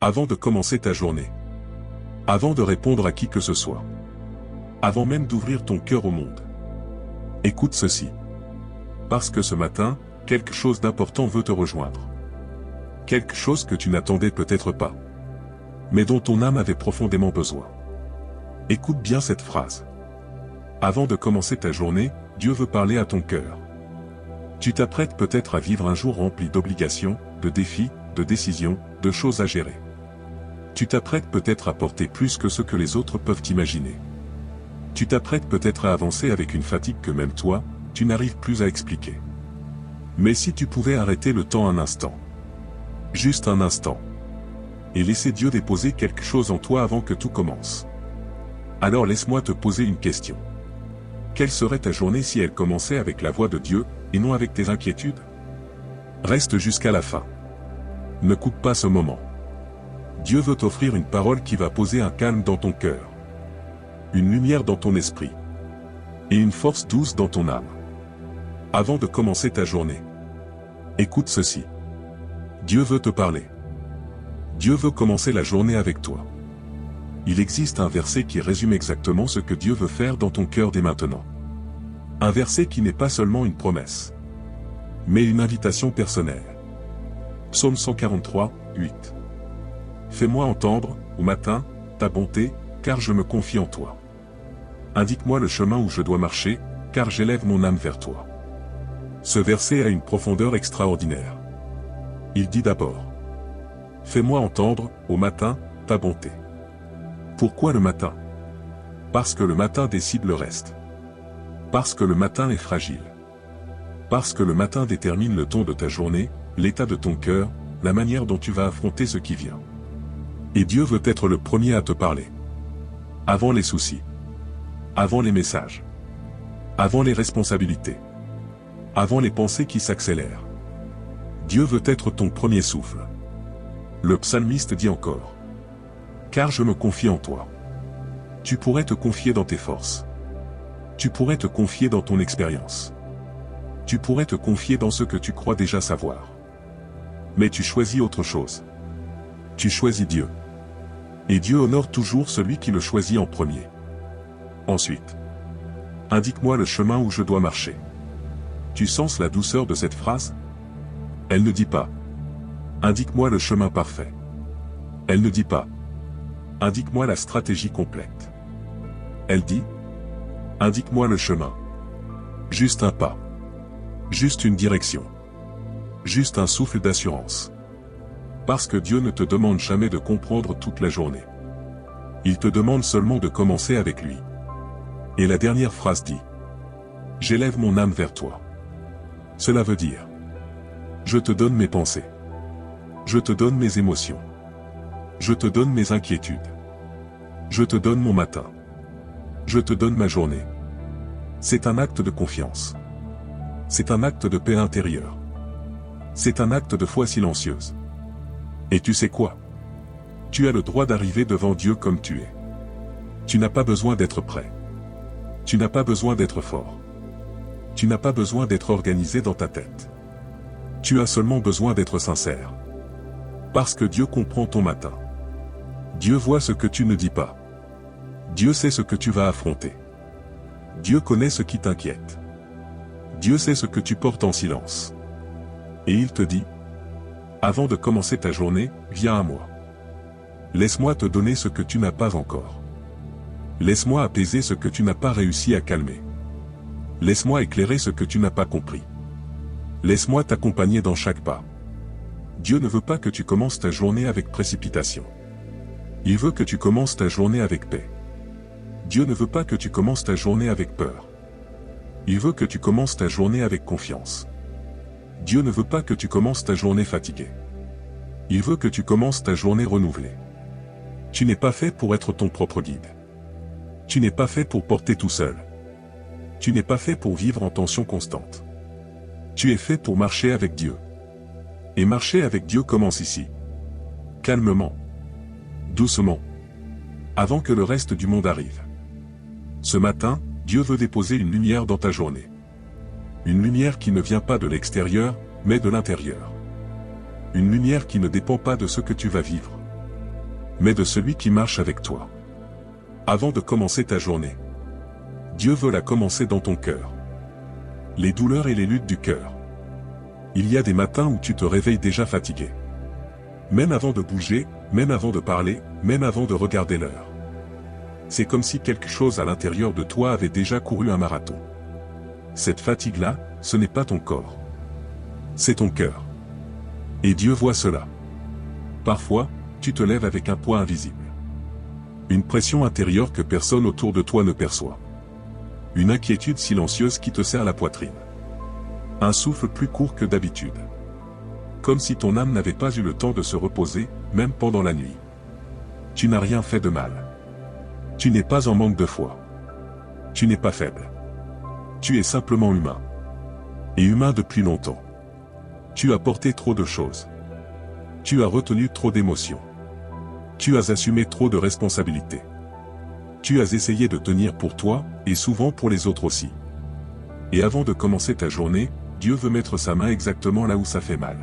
Avant de commencer ta journée. Avant de répondre à qui que ce soit. Avant même d'ouvrir ton cœur au monde. Écoute ceci. Parce que ce matin, quelque chose d'important veut te rejoindre. Quelque chose que tu n'attendais peut-être pas. Mais dont ton âme avait profondément besoin. Écoute bien cette phrase. Avant de commencer ta journée, Dieu veut parler à ton cœur. Tu t'apprêtes peut-être à vivre un jour rempli d'obligations, de défis, de décisions, de choses à gérer. Tu t'apprêtes peut-être à porter plus que ce que les autres peuvent imaginer. Tu t'apprêtes peut-être à avancer avec une fatigue que même toi, tu n'arrives plus à expliquer. Mais si tu pouvais arrêter le temps un instant. Juste un instant. Et laisser Dieu déposer quelque chose en toi avant que tout commence. Alors laisse-moi te poser une question. Quelle serait ta journée si elle commençait avec la voix de Dieu, et non avec tes inquiétudes? Reste jusqu'à la fin. Ne coupe pas ce moment. Dieu veut t'offrir une parole qui va poser un calme dans ton cœur. Une lumière dans ton esprit. Et une force douce dans ton âme. Avant de commencer ta journée. Écoute ceci. Dieu veut te parler. Dieu veut commencer la journée avec toi. Il existe un verset qui résume exactement ce que Dieu veut faire dans ton cœur dès maintenant. Un verset qui n'est pas seulement une promesse, mais une invitation personnelle. Psaume 143, 8. Fais-moi entendre, au matin, ta bonté, car je me confie en toi. Indique-moi le chemin où je dois marcher, car j'élève mon âme vers toi. Ce verset a une profondeur extraordinaire. Il dit d'abord: fais-moi entendre, au matin, ta bonté. Pourquoi le matin? Parce que le matin décide le reste. Parce que le matin est fragile. Parce que le matin détermine le ton de ta journée, l'état de ton cœur, la manière dont tu vas affronter ce qui vient. Et Dieu veut être le premier à te parler. Avant les soucis. Avant les messages. Avant les responsabilités. Avant les pensées qui s'accélèrent. Dieu veut être ton premier souffle. Le psalmiste dit encore: car je me confie en toi. Tu pourrais te confier dans tes forces. Tu pourrais te confier dans ton expérience. Tu pourrais te confier dans ce que tu crois déjà savoir. Mais tu choisis autre chose. Tu choisis Dieu. Et Dieu honore toujours celui qui le choisit en premier. Ensuite, indique-moi le chemin où je dois marcher. Tu sens la douceur de cette phrase? Elle ne dit pas: indique-moi le chemin parfait. Elle ne dit pas: indique-moi la stratégie complète. Elle dit: indique-moi le chemin. Juste un pas. Juste une direction. Juste un souffle d'assurance. Parce que Dieu ne te demande jamais de comprendre toute la journée. Il te demande seulement de commencer avec lui. Et la dernière phrase dit: j'élève mon âme vers toi. Cela veut dire: je te donne mes pensées. Je te donne mes émotions. Je te donne mes inquiétudes. Je te donne mon matin. Je te donne ma journée. C'est un acte de confiance. C'est un acte de paix intérieure. C'est un acte de foi silencieuse. Et tu sais quoi? Tu as le droit d'arriver devant Dieu comme tu es. Tu n'as pas besoin d'être prêt. Tu n'as pas besoin d'être fort. Tu n'as pas besoin d'être organisé dans ta tête. Tu as seulement besoin d'être sincère. Parce que Dieu comprend ton matin. Dieu voit ce que tu ne dis pas. Dieu sait ce que tu vas affronter. Dieu connaît ce qui t'inquiète. Dieu sait ce que tu portes en silence. Et il te dit: avant de commencer ta journée, viens à moi. Laisse-moi te donner ce que tu n'as pas encore. Laisse-moi apaiser ce que tu n'as pas réussi à calmer. Laisse-moi éclairer ce que tu n'as pas compris. Laisse-moi t'accompagner dans chaque pas. Dieu ne veut pas que tu commences ta journée avec précipitation. Il veut que tu commences ta journée avec paix. Dieu ne veut pas que tu commences ta journée avec peur. Il veut que tu commences ta journée avec confiance. Dieu ne veut pas que tu commences ta journée fatigué. Il veut que tu commences ta journée renouvelée. Tu n'es pas fait pour être ton propre guide. Tu n'es pas fait pour porter tout seul. Tu n'es pas fait pour vivre en tension constante. Tu es fait pour marcher avec Dieu. Et marcher avec Dieu commence ici. Calmement. Doucement. Avant que le reste du monde arrive. Ce matin, Dieu veut déposer une lumière dans ta journée. Une lumière qui ne vient pas de l'extérieur, mais de l'intérieur. Une lumière qui ne dépend pas de ce que tu vas vivre. mais de celui qui marche avec toi. Avant de commencer ta journée, Dieu veut la commencer dans ton cœur. Les douleurs et les luttes du cœur. Il y a des matins où tu te réveilles déjà fatigué. Même avant de bouger, même avant de parler, même avant de regarder l'heure. C'est comme si quelque chose à l'intérieur de toi avait déjà couru un marathon. Cette fatigue-là, ce n'est pas ton corps. C'est ton cœur. Et Dieu voit cela. Parfois, tu te lèves avec un poids invisible. Une pression intérieure que personne autour de toi ne perçoit. Une inquiétude silencieuse qui te serre la poitrine. Un souffle plus court que d'habitude. Comme si ton âme n'avait pas eu le temps de se reposer, même pendant la nuit. Tu n'as rien fait de mal. Tu n'es pas en manque de foi. Tu n'es pas faible. Tu es simplement humain. Et humain depuis longtemps. Tu as porté trop de choses. Tu as retenu trop d'émotions. Tu as assumé trop de responsabilités. Tu as essayé de tenir pour toi, et souvent pour les autres aussi. Et avant de commencer ta journée, Dieu veut mettre sa main exactement là où ça fait mal.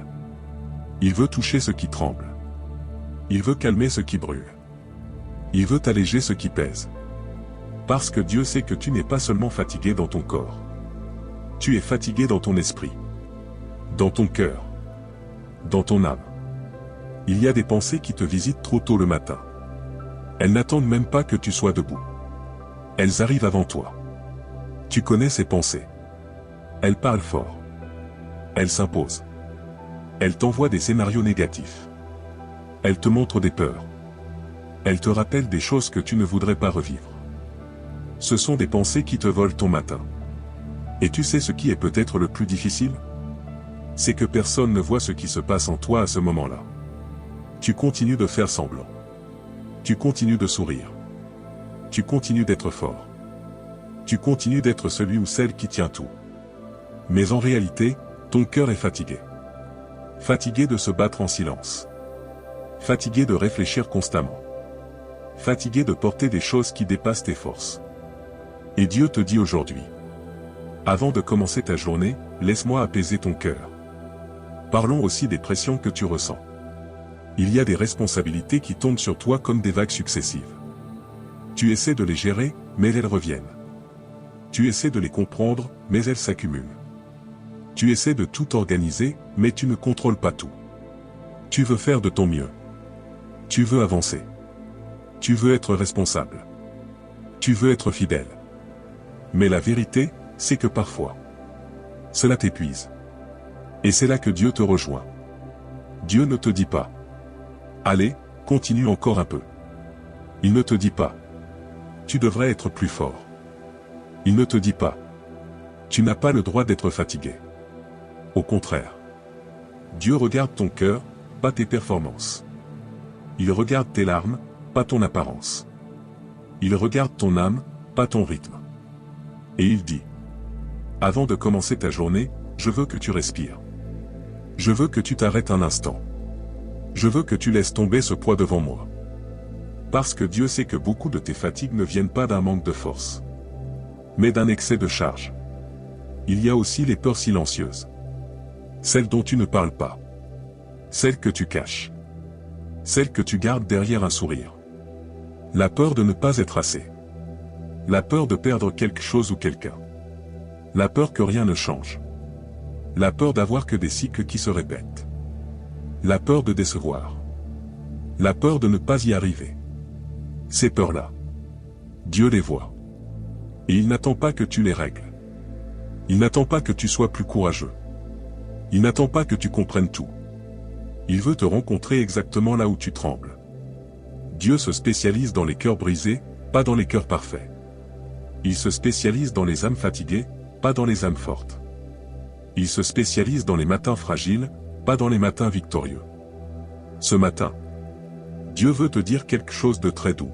Il veut toucher ce qui tremble. Il veut calmer ce qui brûle. Il veut alléger ce qui pèse. Parce que Dieu sait que tu n'es pas seulement fatigué dans ton corps. Tu es fatigué dans ton esprit. Dans ton cœur. Dans ton âme. Il y a des pensées qui te visitent trop tôt le matin. Elles n'attendent même pas que tu sois debout. Elles arrivent avant toi. Tu connais ces pensées. Elles parlent fort. Elles s'imposent. Elles t'envoient des scénarios négatifs. Elles te montrent des peurs. Elles te rappellent des choses que tu ne voudrais pas revivre. Ce sont des pensées qui te volent ton matin. Et tu sais ce qui est peut-être le plus difficile? C'est que personne ne voit ce qui se passe en toi à ce moment-là. Tu continues de faire semblant. Tu continues de sourire. Tu continues d'être fort. Tu continues d'être celui ou celle qui tient tout. Mais en réalité, ton cœur est fatigué. Fatigué de se battre en silence. Fatigué de réfléchir constamment. Fatigué de porter des choses qui dépassent tes forces. Et Dieu te dit aujourd'hui. Avant de commencer ta journée, laisse-moi apaiser ton cœur. Parlons aussi des pressions que tu ressens. Il y a des responsabilités qui tombent sur toi comme des vagues successives. Tu essaies de les gérer, mais elles reviennent. Tu essaies de les comprendre, mais elles s'accumulent. Tu essaies de tout organiser, mais tu ne contrôles pas tout. Tu veux faire de ton mieux. Tu veux avancer. Tu veux être responsable. Tu veux être fidèle. Mais la vérité, c'est que parfois, cela t'épuise. Et c'est là que Dieu te rejoint. Dieu ne te dit pas: allez, continue encore un peu. Il ne te dit pas: tu devrais être plus fort. Il ne te dit pas: tu n'as pas le droit d'être fatigué. Au contraire. Dieu regarde ton cœur, pas tes performances. Il regarde tes larmes, pas ton apparence. Il regarde ton âme, pas ton rythme. Et il dit: avant de commencer ta journée, je veux que tu respires. Je veux que tu t'arrêtes un instant. Je veux que tu laisses tomber ce poids devant moi. Parce que Dieu sait que beaucoup de tes fatigues ne viennent pas d'un manque de force, mais d'un excès de charge. Il y a aussi les peurs silencieuses. Celles dont tu ne parles pas. Celles que tu caches. Celles que tu gardes derrière un sourire. La peur de ne pas être assez. La peur de perdre quelque chose ou quelqu'un. La peur que rien ne change. La peur d'avoir que des cycles qui se répètent. La peur de décevoir. La peur de ne pas y arriver. Ces peurs-là, Dieu les voit. Et il n'attend pas que tu les règles. Il n'attend pas que tu sois plus courageux. Il n'attend pas que tu comprennes tout. Il veut te rencontrer exactement là où tu trembles. Dieu se spécialise dans les cœurs brisés, pas dans les cœurs parfaits. Il se spécialise dans les âmes fatiguées, pas dans les âmes fortes. Il se spécialise dans les matins fragiles, pas dans les matins victorieux. Ce matin, Dieu veut te dire quelque chose de très doux.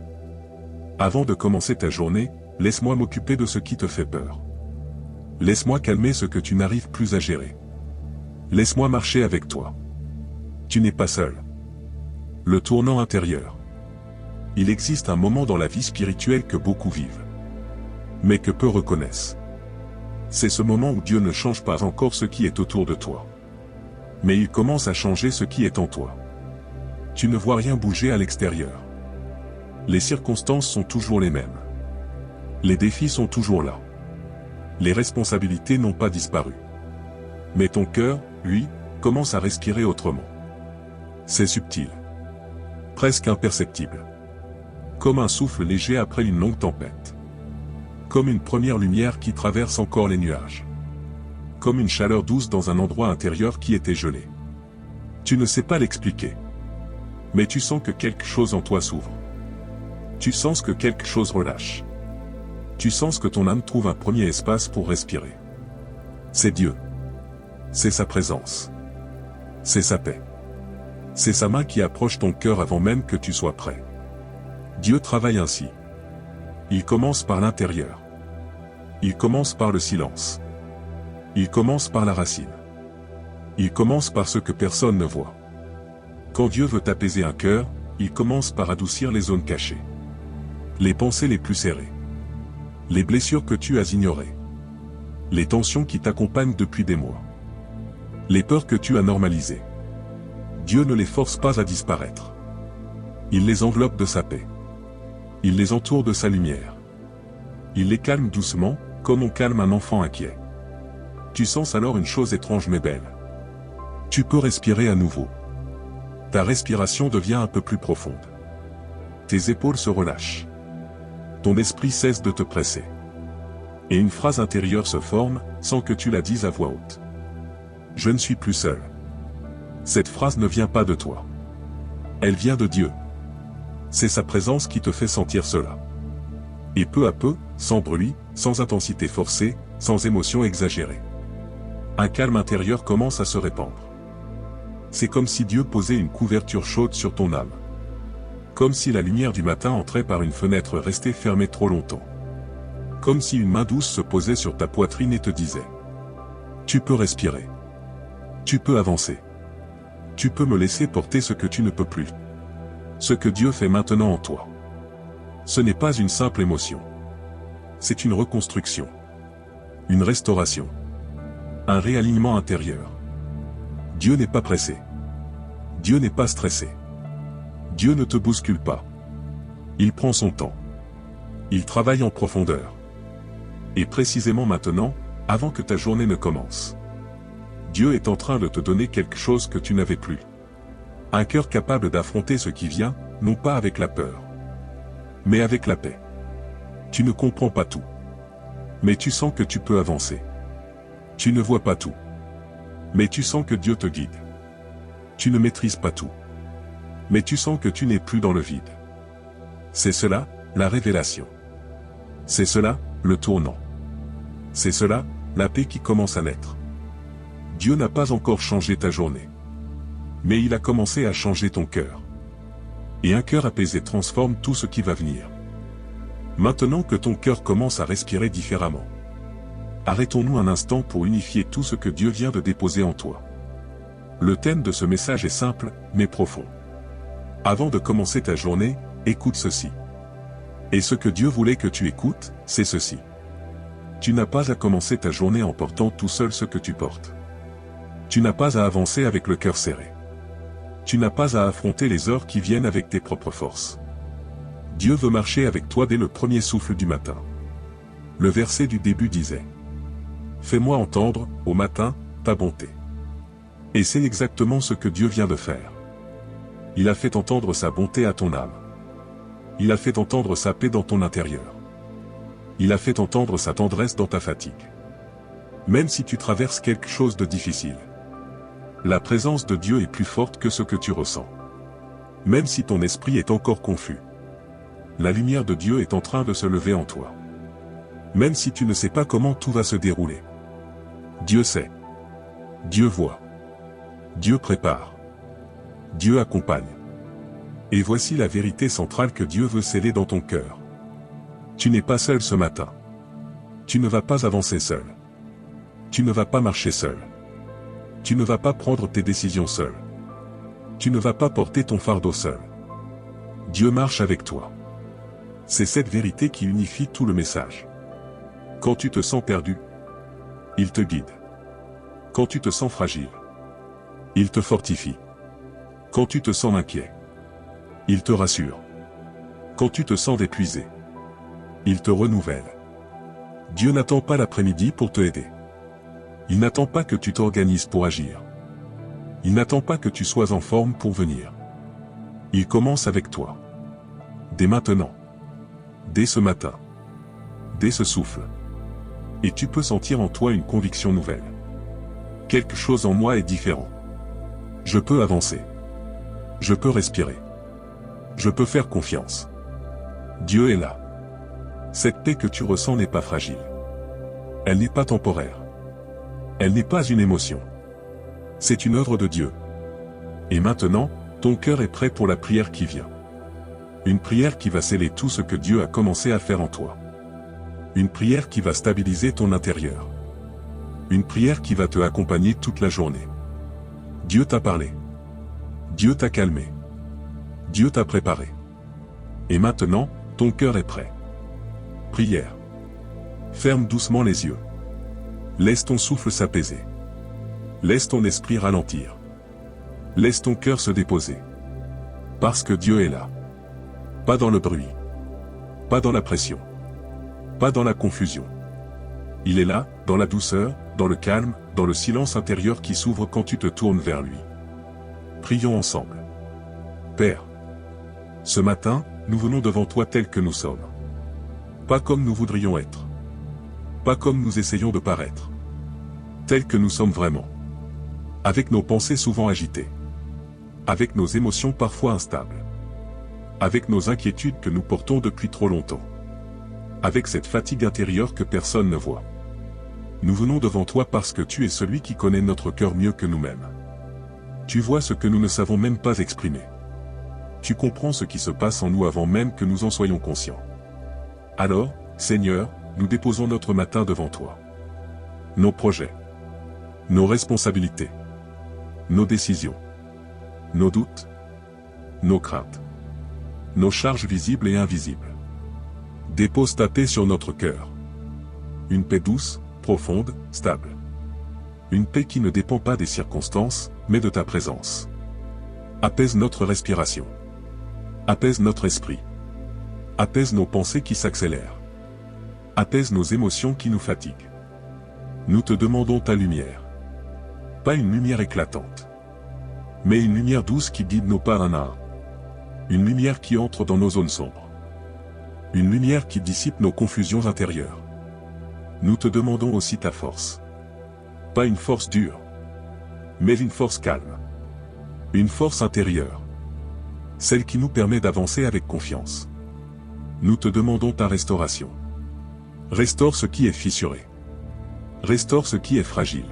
Avant de commencer ta journée, laisse-moi m'occuper de ce qui te fait peur. Laisse-moi calmer ce que tu n'arrives plus à gérer. Laisse-moi marcher avec toi. Tu n'es pas seul. Le tournant intérieur. Il existe un moment dans la vie spirituelle que beaucoup vivent, mais que peu reconnaissent. C'est ce moment où Dieu ne change pas encore ce qui est autour de toi, mais il commence à changer ce qui est en toi. Tu ne vois rien bouger à l'extérieur. Les circonstances sont toujours les mêmes. Les défis sont toujours là. Les responsabilités n'ont pas disparu. Mais ton cœur, lui, commence à respirer autrement. C'est subtil. Presque imperceptible. Comme un souffle léger après une longue tempête. Comme une première lumière qui traverse encore les nuages. Comme une chaleur douce dans un endroit intérieur qui était gelé. Tu ne sais pas l'expliquer. Mais tu sens que quelque chose en toi s'ouvre. Tu sens que quelque chose relâche. Tu sens que ton âme trouve un premier espace pour respirer. C'est Dieu. C'est sa présence. C'est sa paix. C'est sa main qui approche ton cœur avant même que tu sois prêt. Dieu travaille ainsi. Il commence par l'intérieur. Il commence par le silence. Il commence par la racine. Il commence par ce que personne ne voit. Quand Dieu veut apaiser un cœur, il commence par adoucir les zones cachées. Les pensées les plus serrées. Les blessures que tu as ignorées. Les tensions qui t'accompagnent depuis des mois. Les peurs que tu as normalisées. Dieu ne les force pas à disparaître. Il les enveloppe de sa paix. Il les entoure de sa lumière. Il les calme doucement, comme on calme un enfant inquiet. Tu sens alors une chose étrange mais belle. Tu peux respirer à nouveau. Ta respiration devient un peu plus profonde. Tes épaules se relâchent. Ton esprit cesse de te presser. Et une phrase intérieure se forme, sans que tu la dises à voix haute. Je ne suis plus seul. Cette phrase ne vient pas de toi. Elle vient de Dieu. C'est sa présence qui te fait sentir cela. Et peu à peu, sans bruit, sans intensité forcée, sans émotion exagérée. Un calme intérieur commence à se répandre. C'est comme si Dieu posait une couverture chaude sur ton âme. Comme si la lumière du matin entrait par une fenêtre restée fermée trop longtemps. Comme si une main douce se posait sur ta poitrine et te disait « Tu peux respirer. Tu peux avancer. Tu peux me laisser porter ce que tu ne peux plus. Ce que Dieu fait maintenant en toi. » Ce n'est pas une simple émotion. C'est une reconstruction. Une restauration. Un réalignement intérieur. Dieu n'est pas pressé. Dieu n'est pas stressé. Dieu ne te bouscule pas. Il prend son temps. Il travaille en profondeur. Et précisément maintenant, avant que ta journée ne commence. Dieu est en train de te donner quelque chose que tu n'avais plus. Un cœur capable d'affronter ce qui vient, non pas avec la peur, mais avec la paix. Tu ne comprends pas tout. Mais tu sens que tu peux avancer. Tu ne vois pas tout. Mais tu sens que Dieu te guide. Tu ne maîtrises pas tout. Mais tu sens que tu n'es plus dans le vide. C'est cela, la révélation. C'est cela, le tournant. C'est cela, la paix qui commence à naître. Dieu n'a pas encore changé ta journée. Mais il a commencé à changer ton cœur. Et un cœur apaisé transforme tout ce qui va venir. Maintenant que ton cœur commence à respirer différemment. Arrêtons-nous un instant pour unifier tout ce que Dieu vient de déposer en toi. Le thème de ce message est simple, mais profond. Avant de commencer ta journée, écoute ceci. Et ce que Dieu voulait que tu écoutes, c'est ceci. Tu n'as pas à commencer ta journée en portant tout seul ce que tu portes. Tu n'as pas à avancer avec le cœur serré. Tu n'as pas à affronter les heures qui viennent avec tes propres forces. Dieu veut marcher avec toi dès le premier souffle du matin. Le verset du début disait « Fais-moi entendre, au matin, ta bonté. » Et c'est exactement ce que Dieu vient de faire. Il a fait entendre sa bonté à ton âme. Il a fait entendre sa paix dans ton intérieur. Il a fait entendre sa tendresse dans ta fatigue. Même si tu traverses quelque chose de difficile. La présence de Dieu est plus forte que ce que tu ressens. Même si ton esprit est encore confus. La lumière de Dieu est en train de se lever en toi. Même si tu ne sais pas comment tout va se dérouler. Dieu sait. Dieu voit. Dieu prépare. Dieu accompagne. Et voici la vérité centrale que Dieu veut sceller dans ton cœur. Tu n'es pas seul ce matin. Tu ne vas pas avancer seul. Tu ne vas pas marcher seul. Tu ne vas pas prendre tes décisions seul. Tu ne vas pas porter ton fardeau seul. Dieu marche avec toi. C'est cette vérité qui unifie tout le message. Quand tu te sens perdu, il te guide. Quand tu te sens fragile, il te fortifie. Quand tu te sens inquiet, il te rassure. Quand tu te sens épuisé, il te renouvelle. Dieu n'attend pas l'après-midi pour te aider. Il n'attend pas que tu t'organises pour agir. Il n'attend pas que tu sois en forme pour venir. Il commence avec toi. Dès maintenant. Dès ce matin. Dès ce souffle. Et tu peux sentir en toi une conviction nouvelle. Quelque chose en moi est différent. Je peux avancer. Je peux respirer. Je peux faire confiance. Dieu est là. Cette paix que tu ressens n'est pas fragile. Elle n'est pas temporaire. Elle n'est pas une émotion. C'est une œuvre de Dieu. Et maintenant, ton cœur est prêt pour la prière qui vient. Une prière qui va sceller tout ce que Dieu a commencé à faire en toi. Une prière qui va stabiliser ton intérieur. Une prière qui va te accompagner toute la journée. Dieu t'a parlé. Dieu t'a calmé. Dieu t'a préparé. Et maintenant, ton cœur est prêt. Prière. Ferme doucement les yeux. Laisse ton souffle s'apaiser. Laisse ton esprit ralentir. Laisse ton cœur se déposer. Parce que Dieu est là. Pas dans le bruit. Pas dans la pression. Pas dans la confusion. Il est là, dans la douceur, dans le calme, dans le silence intérieur qui s'ouvre quand tu te tournes vers lui. Prions ensemble. Père. Ce matin, nous venons devant toi tels que nous sommes. Pas comme nous voudrions être. Pas comme nous essayons de paraître. Tels que nous sommes vraiment. Avec nos pensées souvent agitées. Avec nos émotions parfois instables. Avec nos inquiétudes que nous portons depuis trop longtemps. Avec cette fatigue intérieure que personne ne voit. Nous venons devant toi parce que tu es celui qui connaît notre cœur mieux que nous-mêmes. Tu vois ce que nous ne savons même pas exprimer. Tu comprends ce qui se passe en nous avant même que nous en soyons conscients. Alors, Seigneur, nous déposons notre matin devant toi. Nos projets. Nos responsabilités. Nos décisions. Nos doutes. Nos craintes. Nos charges visibles et invisibles. Dépose ta paix sur notre cœur. Une paix douce, profonde, stable. Une paix qui ne dépend pas des circonstances, mais de ta présence. Apaise notre respiration. Apaise notre esprit. Apaise nos pensées qui s'accélèrent. Apaise nos émotions qui nous fatiguent. Nous te demandons ta lumière. Pas une lumière éclatante. Mais une lumière douce qui guide nos pas un à un. Une lumière qui entre dans nos zones sombres. Une lumière qui dissipe nos confusions intérieures. Nous te demandons aussi ta force. Pas une force dure. Mais une force calme. Une force intérieure. Celle qui nous permet d'avancer avec confiance. Nous te demandons ta restauration. Restaure ce qui est fissuré. Restaure ce qui est fragile.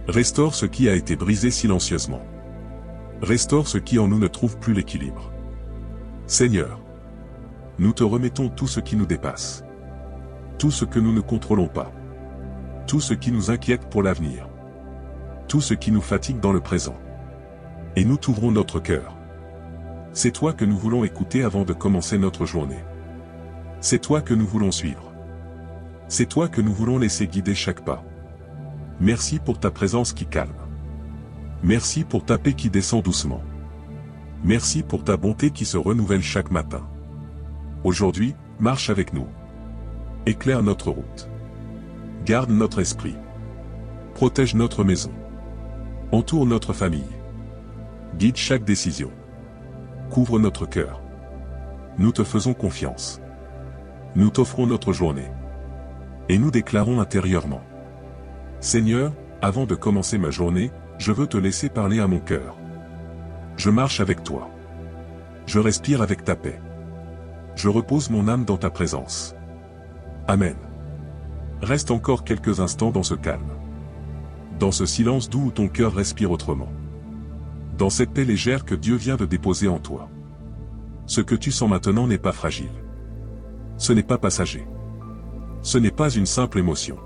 Restaure ce qui a été brisé silencieusement. Restaure ce qui en nous ne trouve plus l'équilibre. Seigneur, nous te remettons tout ce qui nous dépasse. Tout ce que nous ne contrôlons pas. Tout ce qui nous inquiète pour l'avenir. Tout ce qui nous fatigue dans le présent. Et nous t'ouvrons notre cœur. C'est toi que nous voulons écouter avant de commencer notre journée. C'est toi que nous voulons suivre. C'est toi que nous voulons laisser guider chaque pas. Merci pour ta présence qui calme. Merci pour ta paix qui descend doucement. Merci pour ta bonté qui se renouvelle chaque matin. Aujourd'hui, marche avec nous. Éclaire notre route. Garde notre esprit. Protège notre maison. Entoure notre famille. Guide chaque décision. Couvre notre cœur. Nous te faisons confiance. Nous t'offrons notre journée. Et nous déclarons intérieurement. Seigneur, avant de commencer ma journée, je veux te laisser parler à mon cœur. Je marche avec toi. Je respire avec ta paix. Je repose mon âme dans ta présence. Amen. Reste encore quelques instants dans ce calme. Dans ce silence doux où ton cœur respire autrement. Dans cette paix légère que Dieu vient de déposer en toi. Ce que tu sens maintenant n'est pas fragile. Ce n'est pas passager. Ce n'est pas une simple émotion.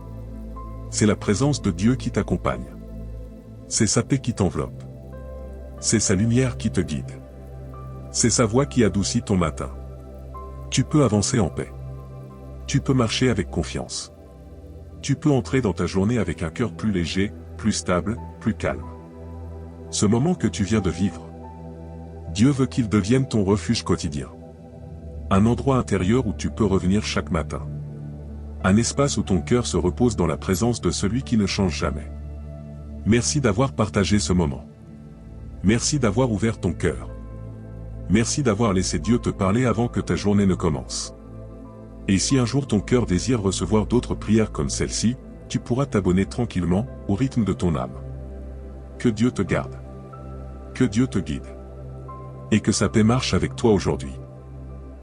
C'est la présence de Dieu qui t'accompagne. C'est sa paix qui t'enveloppe. C'est sa lumière qui te guide. C'est sa voix qui adoucit ton matin. Tu peux avancer en paix. Tu peux marcher avec confiance. Tu peux entrer dans ta journée avec un cœur plus léger, plus stable, plus calme. Ce moment que tu viens de vivre, Dieu veut qu'il devienne ton refuge quotidien. Un endroit intérieur où tu peux revenir chaque matin. Un espace où ton cœur se repose dans la présence de celui qui ne change jamais. Merci d'avoir partagé ce moment. Merci d'avoir ouvert ton cœur. Merci d'avoir laissé Dieu te parler avant que ta journée ne commence. Et si un jour ton cœur désire recevoir d'autres prières comme celle-ci, tu pourras t'abonner tranquillement au rythme de ton âme. Que Dieu te garde. Que Dieu te guide. Et que sa paix marche avec toi aujourd'hui.